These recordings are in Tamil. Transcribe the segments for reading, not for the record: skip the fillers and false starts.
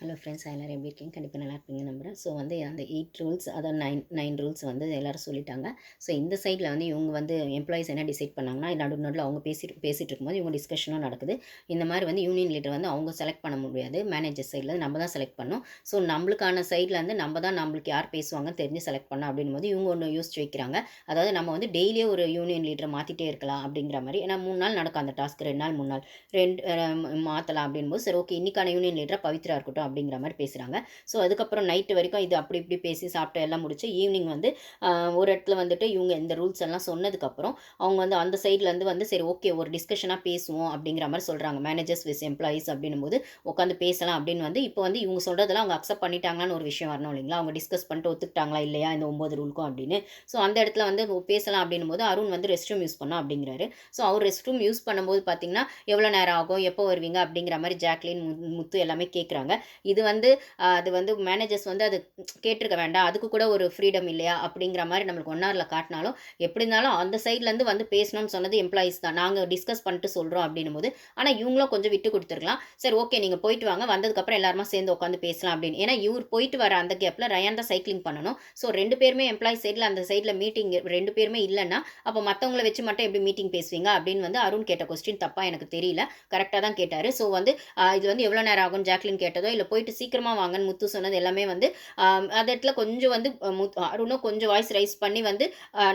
ஹலோ ஃப்ரெண்ட்ஸ், எல்லோரும் எப்படி இருக்கீங்க? கண்டிப்பாக நல்லா இருப்பீங்க நம்புகிறேன். ஸோ வந்து அந்த 8 ரூல்ஸ், அதாவது நைன் ரூல்ஸ் வந்து எல்லோரும் சொல்லிட்டாங்க. ஸோ இந்த சைடில் வந்து இவங்க வந்து எம்ப்ளாயீஸ் என்ன டிசைட் பண்ணாங்கன்னா, நடுவில் அவங்க பேசிட்டு இருக்கும்போது இவங்க டிஸ்கஷனும் நடக்குது. இந்த மாதிரி வந்து யூனியன் லீடர் வந்து அவங்க செலக்ட் பண்ண முடியாது. மேனேஜர் சைடில் நம்ம தான் செலக்ட் பண்ணணும். ஸோ நம்மளுக்கான சைடில் வந்து நம்மளுக்கு யார் பேசுவாங்கன்னு தெரிஞ்சு செலக்ட் பண்ணோம் அப்படின்போது இவங்க ஒன்று யோசிச்சு வைக்கிறாங்க. அதாவது நம்ம வந்து டெய்லியே ஒரு யூனியன் லீடரை மாற்றிட்டே இருக்கலாம் அப்படிங்கிற மாதிரி. ஏன்னா 3 நாள் நடக்கும் அந்த டாஸ்க், 2 நாள் 3 நாள் மாற்றலாம் அப்படின்போது, சரி ஓகே இன்னைக்கான யூனியன் லீடரை பவித்ரா இருக்கட்டும் அப்படிங்கிற மாதிரி பேசுகிறாங்க. ஸோ அதுக்கப்புறம் நைட்டு வரைக்கும் இது அப்படி இப்படி பேசி சாப்பிட்டு எல்லாம் முடிச்சு ஈவினிங் வந்து ஒரு இடத்துல வந்துட்டு இவங்க இந்த ரூல்ஸ் எல்லாம் சொன்னதுக்கப்புறம் அவங்க வந்து அந்த சைட்லேருந்து வந்து சரி ஓகே ஒரு டிஸ்கஷனாக பேசுவோம் அப்படிங்கிற மாதிரி சொல்கிறாங்க. மேனேஜர்ஸ் விஸ் எம்ப்ளாயீஸ் அப்படின்னும் போது உட்காந்து பேசலாம் அப்படின்னு வந்து இப்போ வந்து இவங்க சொல்கிறதெல்லாம் அவங்க அக்செப்ட் பண்ணிட்டாங்களான்னு ஒரு விஷயம் வரணும் இல்லைங்களா? அவங்க டிஸ்கஸ் பண்ணிட்டு ஒத்துக்கிட்டாங்களா இல்லையா இந்த 9 ரூலுக்கும் அப்படின்னு. ஸோ அந்த இடத்துல வந்து பேசலாம் அப்படின்னும் போது அருண் வந்து ரெஸ்ட் ரூம் யூஸ் பண்ணோம் அப்படிங்கிறாரு. ஸோ அவர் ரெஸ்ட் ரூம் யூஸ் பண்ணும்போது பார்த்தீங்கன்னா எவ்வளோ நேரம் ஆகும், எப்போ வருவீங்க அப்படிங்கிற மாதிரி ஜாக்லின், முத்து எல்லாமே கேட்குறாங்க. இது வந்து அது வந்து மேனேஜர்ஸ் வந்து அது கேட்டிருக்க வேண்டாம், அதுக்கு கூட ஒரு ஃப்ரீடம் இல்லையா அப்படிங்கிற மாதிரி நம்மளுக்கு ஒன்னாரில் காட்டினாலும், எப்படி இருந்தாலும் அந்த சைட்லேருந்து வந்து பேசணும்னு சொன்னது எம்ப்ளாயீஸ் தான். நாங்கள் டிஸ்கஸ் பண்ணிட்டு சொல்கிறோம் அப்படின்னும் போது, ஆனால் இவங்களும் கொஞ்சம் விட்டு கொடுத்துருக்கலாம். சரி ஓகே நீங்கள் போயிட்டு வாங்க, வந்ததுக்கப்புறம் எல்லாருமா சேர்ந்து உட்காந்து பேசலாம் அப்படின்னு. ஏன்னா இவர் போயிட்டு வர அந்த கேப்பில் ரயான் தான் சைக்கிளிங் பண்ணணும். ஸோ 2 பேருமே எம்ப்ளாயி சைடில் அந்த சைடில் மீட்டிங் 2 பேருமே இல்லைன்னா அப்போ மற்றவங்கள வச்சு மட்டும் எப்படி மீட்டிங் பேசுவீங்க அப்படின்னு வந்து அருண் கேட்ட கொஸ்டின் தப்பாக எனக்கு தெரியல. கரெக்டாக தான் கேட்டார். ஸோ வந்து இது வந்து எவ்வளோ நேரம் ஆகும் ஜாக்லின் கேட்டதோ, இல்லை போயிட்டு சீக்கிரமாக வாங்கன்னு முத்து சொன்னது எல்லாமே வந்து அந்த இடத்துல கொஞ்சம் வந்து அருணும் கொஞ்சம் வாய்ஸ் ரைஸ் பண்ணி வந்து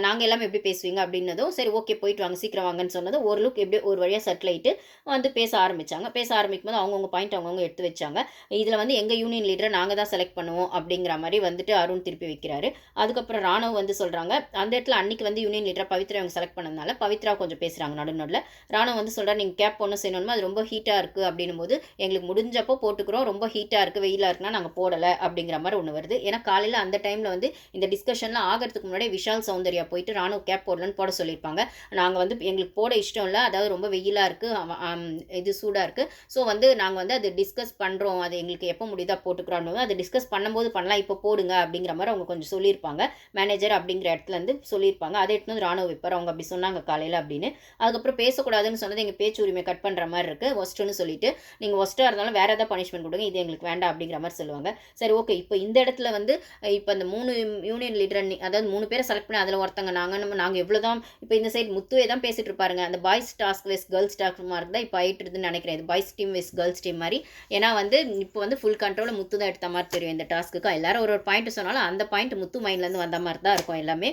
நாங்கள் எல்லாமே எப்படி பேசுவீங்க அப்படின்னதும் சரி ஓகே போயிட்டு வாங்க சீக்கிரம் வாங்கன்னு சொன்னது ஒரு லுக் எப்படி ஒரு வழியாக செட்டில் ஆகிட்டு வந்து பேச ஆரம்பித்தாங்க. பேச ஆரம்பிக்கும் போது அவங்கவுங்க பாயிண்ட் அவங்கவுங்க எடுத்து வச்சாங்க. இதில் வந்து எங்கள் யூனியன் லீடரை நாங்கள் தான் செலக்ட் பண்ணுவோம் அப்படிங்கிற மாதிரி வந்துட்டு அருண் திருப்பி வைக்கிறாரு. அதுக்கப்புறம் ராணுவ வந்து சொல்கிறாங்க அந்த இடத்துல அன்னைக்கு வந்து யூனியன் லீடரை பவித்ரா அவங்க செலக்ட் பண்ணதுனால பவித்ரா கொஞ்சம் பேசுகிறாங்க நடுநடுவில். ராணுவ வந்து சொல்கிறார் நீங்கள் கேப் ஒன்று செய்யணுமா, அது ரொம்ப ஹீட்டாக இருக்குது அப்படின்னும் போது எங்களுக்கு முடிஞ்சப்போ போட்டுக்கிறோம், ரொம்ப ஹீட்டாக இருக்குது வெயிலாக இருக்குன்னா நாங்கள் போடலை அப்படிங்கிற மாதிரி ஒன்று வருது. ஏன்னா காலையில் அந்த டைமில் வந்து இந்த டிஸ்கஷன்லாம் ஆகிறதுக்கு முன்னாடி விஷால் சௌந்தர்யா போயிட்டு ராணுவ கேப் போடலன்னு போட சொல்லியிருப்பாங்க. நாங்கள் வந்து எங்களுக்கு போட இஷ்டம் இல்லை, அதாவது ரொம்ப வெயிலாக இருக்குது, இது சூடாக இருக்குது, ஸோ வந்து நாங்கள் வந்து அது டிஸ்கஸ் பண்ணுறோம், அது எங்களுக்கு எப்போ முடியுதா போட்டுக்கிறோம், அது டிஸ்கஸ் பண்ணும்போது பண்ணலாம், இப்போ போடுங்க அப்படிங்கிற மாதிரி அவங்க கொஞ்சம் சொல்லியிருப்பாங்க. மேனேஜர் அப்படிங்கிற இடத்துலேருந்து சொல்லியிருப்பாங்க. அதை எடுத்து வந்து ராணுவ வைப்பார், அவங்க அப்படி சொன்னாங்க காலையில் அப்படின்னு. அதுக்கப்புறம் பேசக்கூடாதுன்னு சொன்னது எங்கள் பேச்சு உரிமை கட் பண்ணுற மாதிரி இருக்குது, ஒஸ்ட்டுன்னு சொல்லிட்டு நீங்கள் ஒஸ்ட்டாக இருந்தாலும் வேறு ஏதாவது பனிஷ்மெண்ட் கொடுங்க, இது எங்களுக்கு வேண்டாம் அப்படிங்கிற மாதிரி சொல்லுவாங்க. சரி ஓகே இப்போ இந்த இடத்துல வந்து இப்போ அந்த 3 யூனியன் லீடர் அதாவது 3 பேரை செலக்ட் பண்ணி அதில் ஒருத்தங்க நாங்கள் எவ்வளோ தான் இப்போ இந்த சைடு முத்துவே தான் பேசிட்டு இருப்பாருங்க. அந்த பாய்ஸ் டாஸ்க் வெஸ் கேர்ள்ஸ் டாஸ்க் மாதிரி தான் இப்போ ஆயிட்டுருதுன்னு நினைக்கிறேன். இது பாய்ஸ் டீம் வெஸ் கேர்ள்ஸ் டீம் மாதிரி. ஏன்னா வந்து இப்போ வந்து ஃபுல் கண்ட்ரோலில் முத்து தான் எடுத்த மாதிரி தெரியும் இந்த டாஸ்க்கு. எல்லாரும் ஒரு பாயிண்ட் சொன்னாலும் அந்த பாயிண்ட் முத்து மைண்ட்லேருந்து வந்த மாதிரி தான் இருக்கும் எல்லாமே.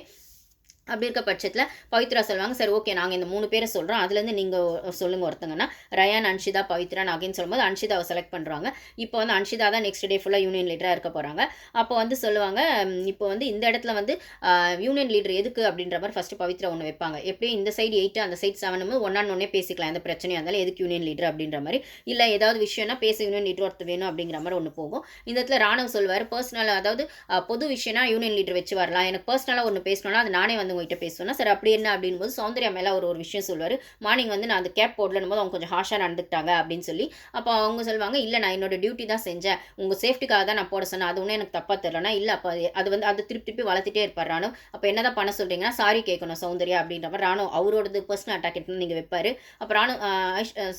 அப்படி இருக்க பட்சத்தில் பவித்ரா சொல்லுவாங்க சரி ஓகே நாங்கள் இந்த 3 பேரை சொல்கிறோம், அதுலேருந்து நீங்கள் சொல்லுங்கள் ஒருத்தங்கன்னா. ரயான், அன்ஷிதா, பவித்ரா, நாகின்னு சொல்லும்போது அன்ஷிதாவை செலக்ட் பண்ணுறாங்க. இப்போ வந்து அன்ஷிதா தான் நெக்ஸ்ட் டே ஃபுல்லாக யூனியன் லீடராக இருக்க போகிறாங்க. அப்போ வந்து சொல்லுவாங்க இப்போ வந்து இந்த இடத்துல வந்து யூனியன் லீடர் எதுக்கு அப்படின்ற மாதிரி ஃபஸ்ட்டு பவித்ரா ஒன்று வைப்பாங்க. எப்படியும் இந்த சைடு 8 அந்த சைடு 7 ஒன்னே பேசிக்கலாம், எந்த பிரச்சனையாக இருந்தாலும் எதுக்கு யூனியன் லீடர் அப்படின்ற மாதிரி. இல்லை ஏதாவது விஷயம்னா பேச யூனியன் லீடர் ஒருத்தர் வேணும் அப்படிங்கிற மாதிரி ஒன்று போகும். இந்த இடத்துல ராணுவ சொல்வார் பர்சனல், அதாவது பொது விஷயம்னா யூனியன் லீடர் வச்சு வரலாம், எனக்கு பர்சனலாக ஒன்று பேசணும்னா அது நானே வந்து உங்கள்கிட்ட பேசுவேன்னா சார் அப்படி என்ன அப்படின்னு போது சௌந்தர்யா மேலே ஒரு விஷயம் சொல்லுவார். மார்னிங் வந்து நான் அந்த கேப் போடலன்னு போது அவங்க கொஞ்சம் ஹாஷாக நடந்துக்கிட்டாங்க அப்படின்னு சொல்லி. அப்போ அவங்க சொல்லுவாங்க இல்லை நான் என்னோட டியூட்டி தான் செஞ்சேன், உங்கள் சேஃப்டிக்காக தான் நான் போட சொன்னேன், அது ஒன்றும் எனக்கு தப்பாக தெரியலனா. இல்லை அப்போ அது வந்து அது திருப்பி வளர்த்துட்டே இருப்பார் ராணுவ. அப்போ என்ன தான் பண்ண சொல்கிறீங்கன்னா சாரி கேட்கணும் சௌந்தர்யா அப்படின்ற மாதிரி ராணுவ அவரோடது பர்சனல் அட்டாக் எடுத்து நீங்கள் வைப்பார். அப்போ ராணுவ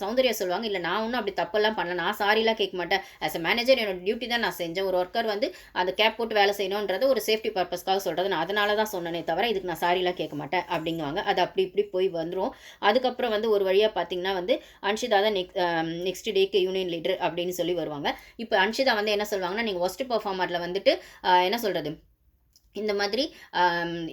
சௌந்தர்யா சொல்லுவாங்க இல்லை நான் ஒன்றும் அப்படி தப்பெல்லாம் பண்ணல, நான் சாரிலாம் கேட்க மாட்டேன், ஆஸ் அ மேனேஜர் என்னோட டியூட்டி தான் நான் செஞ்சேன், ஒரு ஒர்க்கர் வந்து அந்த கேப் போட்டு வேலை செய்யணுன்றது ஒரு சேஃப்டி பர்பஸ்க்காக சொல்கிறது, நான் அதனால தான் சொன்னேனே தவிர இதுக்கு நான் சாரிலாம் கேட்க மாட்டேன் அப்படிங்குவாங்க. அது அப்படி இப்படி போய் வந்துடும். அதுக்கப்புறம் வந்து ஒரு வழியாக பார்த்தீங்கன்னா வந்து அன்ஷிதா தான் நெக்ஸ்ட் டேக்கு யூனியன் லீடர் அப்படின்னு சொல்லி வருவாங்க. இப்போ அன்ஷிதா வந்து என்ன சொல்லுவாங்கன்னா நீங்கள் ஒஸ்ட் பர்ஃபார்மரில் வந்துட்டு என்ன சொல்கிறது இந்த மாதிரி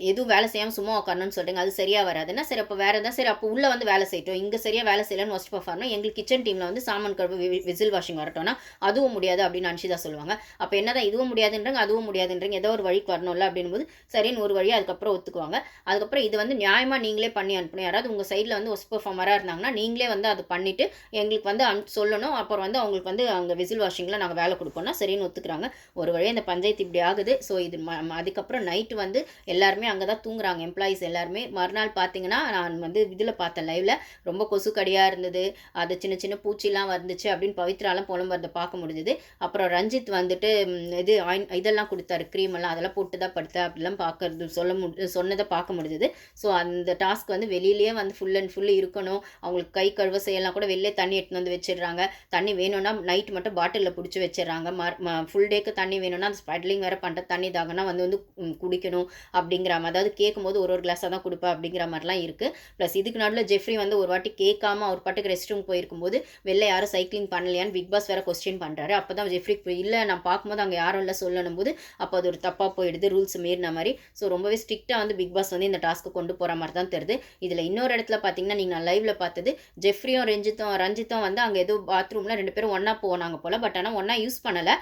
எதுவும் வேலை செய்யாமல் சும்மா உட்காரணும்னு சொல்கிறீங்க, அது சரியாக வராதுன்னா சரி அப்போ வேறு எதாவது சரி அப்போ உள்ளே வந்து வேலை செய்யட்டும், இங்கே சரியாக வேலை செய்யலன்னு ஒஸ்ட் பர்ஃபார்ம்னா எங்களுக்கு கிச்சன் டீமில் வந்து சாமான் கழுவு விசில் வாஷிங் வரட்டோம்னா அதுவும் முடியாது அப்படின்னு அன்ஷிதா சொல்லுவாங்க. அப்போ என்ன தான் இதுவும் முடியாதுன்றாங்க அதுவும் முடியாதுன்றீங்க, ஏதோ ஒரு வழிக்கு வரணும்ல அப்படின்போது சரின்னு ஒரு வழியாக அதுக்கப்புறம் ஒத்துக்குவாங்க. அதுக்கப்புறம் இது வந்து நியாயமாக நீங்களே பண்ணி அனுப்பணும், யாராவது உங்கள் சைடில் வந்து ஒஸ்ட் பர்ஃபார்மராக இருந்தாங்கன்னா நீங்களே வந்து அது பண்ணிவிட்டு எங்களுக்கு வந்து சொல்லணும், அப்புறம் வந்து அவங்களுக்கு வந்து அங்கே விசில் வாஷிங்கில் நாங்கள் வேலை கொடுப்போம்னா சரின்னு ஒத்துக்கிறாங்க. ஒரு வழியாக இந்த பஞ்சாயத்து இப்படி ஆகுது. ஸோ இது அதுக்கப்புறம் அதுக்கப்புறம் நைட்டு வந்து எல்லாருமே அங்கே தான் தூங்குறாங்க எம்ப்ளாயீஸ் எல்லாருமே. மறுநாள் பார்த்தீங்கன்னா நான் வந்து இதில் பார்த்தேன் லைவில், ரொம்ப கொசு கடியாக இருந்தது, அது சின்ன சின்ன பூச்சிலாம் வந்துச்சு அப்படின்னு பவித்ராலாம் புலம்புறத பார்க்க முடிஞ்சுது. அப்புறம் ரஞ்சித் வந்துட்டு இது இதெல்லாம் கொடுத்தாரு, க்ரீம் எல்லாம், அதெல்லாம் போட்டு தான் படுத்தேன் அப்படிலாம் பார்க்கறது சொன்னதை பார்க்க முடிஞ்சுது. ஸோ அந்த டாஸ்க் வந்து வெளியிலேயே வந்து ஃபுல் அண்ட் ஃபுல் இருக்கணும். அவங்களுக்கு கை கழுவ செய்யலாம் கூட வெளிலே தண்ணி எடுத்துன்னு வந்து வச்சிடுறாங்க. தண்ணி வேணும்னா நைட் மட்டும் பாட்டிலில் பிடிச்சி வச்சிடுறாங்க. ஃபுல் டேக்கு தண்ணி வேணும்னா அந்த ஸ்பைட்லிங் வேறு பண்ணுற தண்ணி தாகனா வந்து குடிக்கணும் அப்படிங்கிற மாதிரி, அதாவது கேட்கும்போது ஒரு கிளாஸாக தான் கொடுப்பேன் அப்படிங்கிற மாதிரிலாம் இருக்குது. ப்ளஸ் இதுக்கு நடுவில் ஜெஃப்ரி வந்து ஒரு வாட்டி கேட்காம அவர் பாட்டுக்கு ரெஸ்ட் ரூம் போயிருக்கும்போது வெளில யாரும் சைக்கிளிங் பண்ணலையான்னு பிக் பாஸ் வேறு கொஸ்டின் பண்ணுறாரு. அப்போ தான் ஜெஃப்ரி இல்லை நான் பார்க்கும்போது அங்கே யாரும் இல்லை சொல்லணும் போது அப்போ அது ஒரு தப்பாக போயிடுது, ரூல்ஸ் மீறின மாதிரி. ஸோ ரொம்பவே ஸ்ட்ரிக்டாக வந்து பிக் பாஸ் வந்து இந்த டாஸ்க்கு கொண்டு போகிற மாதிரி தான் தெரியுது. இதில் இன்னொரு இடத்துல பார்த்தீங்கன்னா நீங்கள் நான் லைவில் பார்த்தது, ஜெஃப்ரியும் ரஞ்சித்தும் வந்து அங்கே ஏதோ பாத்ரூமில் 2 பேரும் ஒன்றா போனாங்க போல். பட் ஆனால் ஒன்றா யூஸ் பண்ணலை,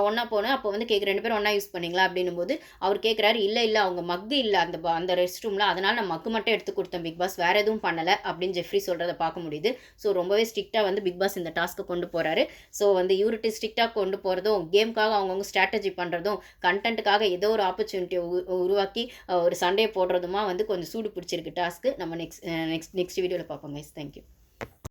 ஒன்றா போனேன். அப்போ வந்து 2 பேரும் ஒன்றா யூஸ் பண்ணிங்களா அப்படின்னும் போது அவர் கேட்குறாரு, இல்லை அவங்க மக்கு இல்லை அந்த ரெஸ்ட் ரூமில், அதனால் நான் மக்கு மட்டும் எடுத்து கொடுத்தேன் பிக் பாஸ், வேறு எதுவும் பண்ணலை அப்படின்னு ஜெஃப்ரி சொல்கிறத பார்க்க முடியுது. ஸோ ரொம்பவே ஸ்ட்ரிக்டாக வந்து பிக் பாஸ் இந்த டாஸ்க்கை கொண்டு போகிறாரு. ஸோ வந்து இவர்கிட்ட ஸ்ட்ரிக்டாக கொண்டு போகிறதும், கேமுக்காக அவங்கவுங்க ஸ்ட்ராட்டஜி பண்ணுறதும், கண்டென்ட்டுக்காக ஏதோ ஒரு ஆப்பர்ச்சுனிட்டியை உருவாக்கி ஒரு சண்டையை போடுறதுமா வந்து கொஞ்சம் சூடு பிடிச்சிருக்கு டாஸ்க்கு. நம்ம நெக்ஸ்ட் வீடியோவில் பார்ப்போம் கைஸ். தேங்க்யூ.